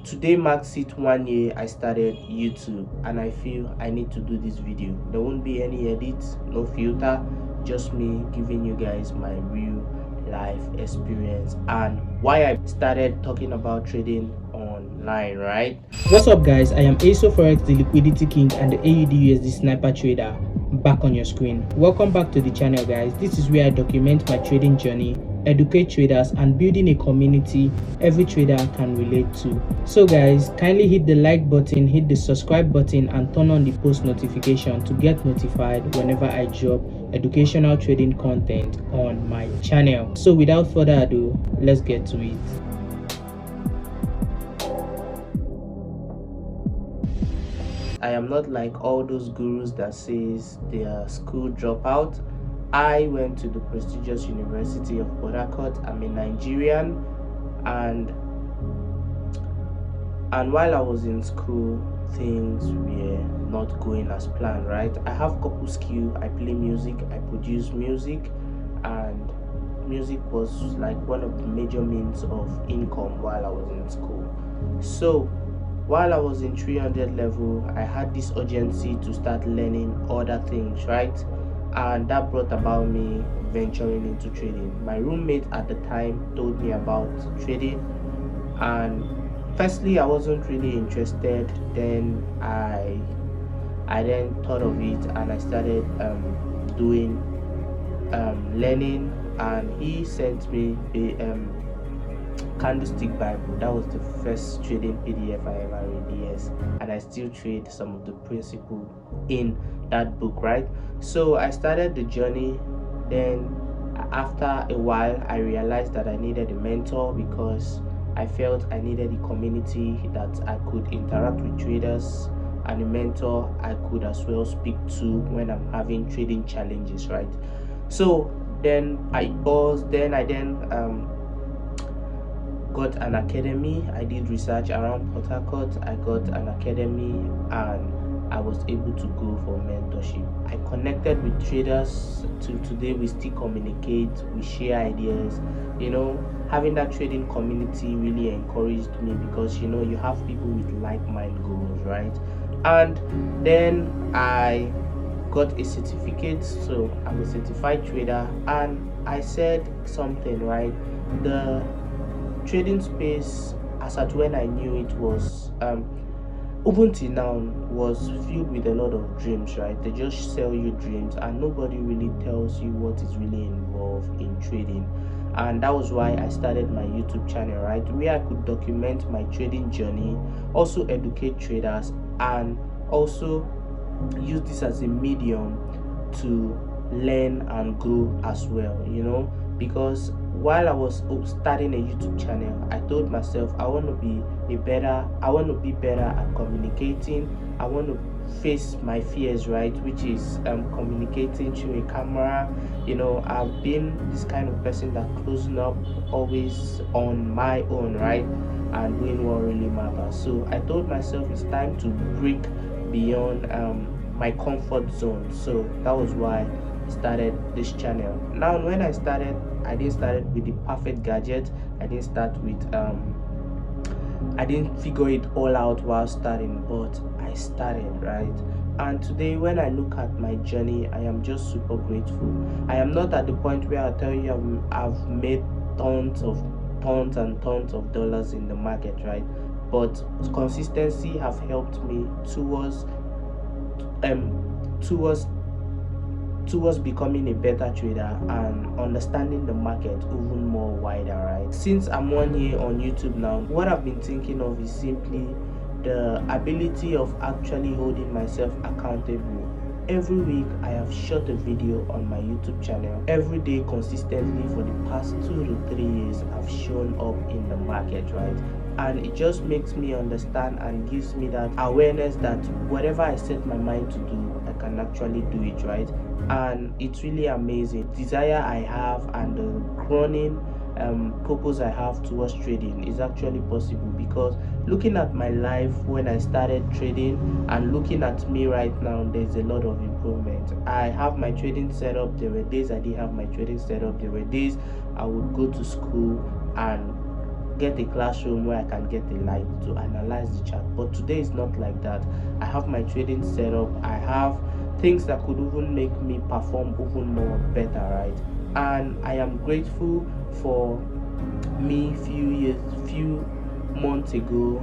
Today marks it 1 year I started YouTube, and I feel I need to do this video. There won't be any edits, no filter, just me giving you guys my real life experience and why I started talking about trading online, right? What's up guys, I am Aso Forex, the liquidity king and the AUD USD sniper trader back on your screen. Welcome back to the channel guys. This is where I document my trading journey, educate traders, and building a community every trader can relate to. So guys, kindly hit the like button, hit the subscribe button, and turn on the post notification to get notified whenever I drop educational trading content on my channel. So without further ado, let's get to it. I am not like all those gurus that says they are school dropout. I went to the prestigious University of Port Harcourt. I'm a Nigerian, and while I was in school, things were not going as planned, right? I have couple skill. I play music, I produce music, and music was like one of the major means of income while I was in school. So while I was in 300 level, I had this urgency to start learning other things, right? And that brought about me venturing into trading. My roommate at the time told me about trading, and firstly I wasn't really interested. Then I then thought of it, and I started doing learning, and he sent me a Candlestick Bible. That was the first trading PDF I ever read, yes, and I still trade some of the principle in that book, right? So I started the journey. Then after a while I realized that I needed a mentor, because I felt I needed a community that I could interact with traders, and a mentor I could as well speak to when I'm having trading challenges, right? So then I got an academy. I did research around Port Harcourt. I got an academy, and I was able to go for mentorship. I connected with traders. Till today we still communicate, we share ideas. Having that trading community really encouraged me, because you have people with like-minded goals, right? And then I got a certificate, so I'm a certified trader. And I said something, right? The trading space, as at when I knew it, was open till now, was filled with a lot of dreams, right? They just sell you dreams, and nobody really tells you what is really involved in trading. And that was why I started my YouTube channel, right, where I could document my trading journey, also educate traders, and also use this as a medium to learn and grow as well, because while I was starting a YouTube channel, I told myself I want to be better at communicating. I want to face my fears, right, which is communicating through a camera. I've been this kind of person that closing up always on my own, right, and doing what really matters. So I told myself it's time to break beyond my comfort zone. So that was why I started this channel. Now when I started, I didn't start with the perfect gadget. I didn't figure it all out while starting, but I started, right? And today when I look at my journey, I am just super grateful. I am not at the point where I tell you I've made tons and tons of dollars in the market, right? But consistency have helped me towards becoming a better trader and understanding the market even more wider, right? Since I'm 1 year on YouTube now, what I've been thinking of is simply the ability of actually holding myself accountable. Every week I have shot a video on my YouTube channel. Every day consistently for the past 2 to 3 years I've shown up in the market, right? And it just makes me understand and gives me that awareness that whatever I set my mind to do, I can actually do it, right? And it's really amazing. Desire I have and the growing purpose I have towards trading is actually possible, because looking at my life when I started trading and looking at me right now, there's a lot of improvement. I have my trading setup. There were days I didn't have my trading setup. There were days I would go to school and get a classroom where I can get a light to analyze the chart. But today is not like that. I have my trading setup. I have things that could even make me perform even more better, right? And I am grateful for me few months ago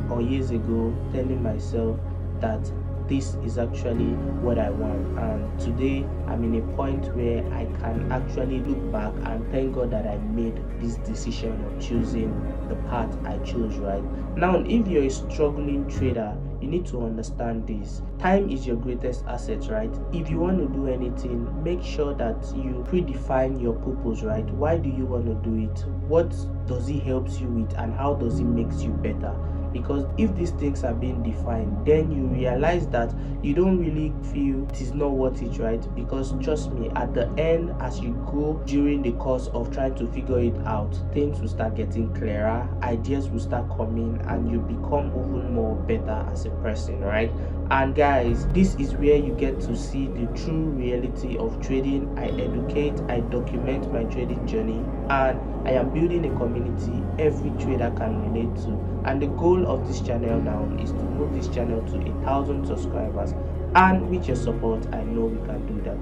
or years ago telling myself that this is actually what I want, and today I'm in a point where I can actually look back and thank God that I made this decision of choosing the path I chose. Right now, if you're a struggling trader, you need to understand this: time is your greatest asset. Right, if you want to do anything, make sure that you predefine your purpose. Right, why do you want to do it? What does it helps you with, and how does it makes you better? Because if these things are being defined, then you realize that you don't really feel it is not worth it, right? Because trust me, at the end, as you go during the course of trying to figure it out, things will start getting clearer, ideas will start coming, and you become even more better as a person, right? And guys, this is where you get to see the true reality of trading. I educate, I document my trading journey, and I am building a community every trader can relate to. And the goal of this channel now is to move this channel to 1,000 subscribers. And with your support, I know we can do that.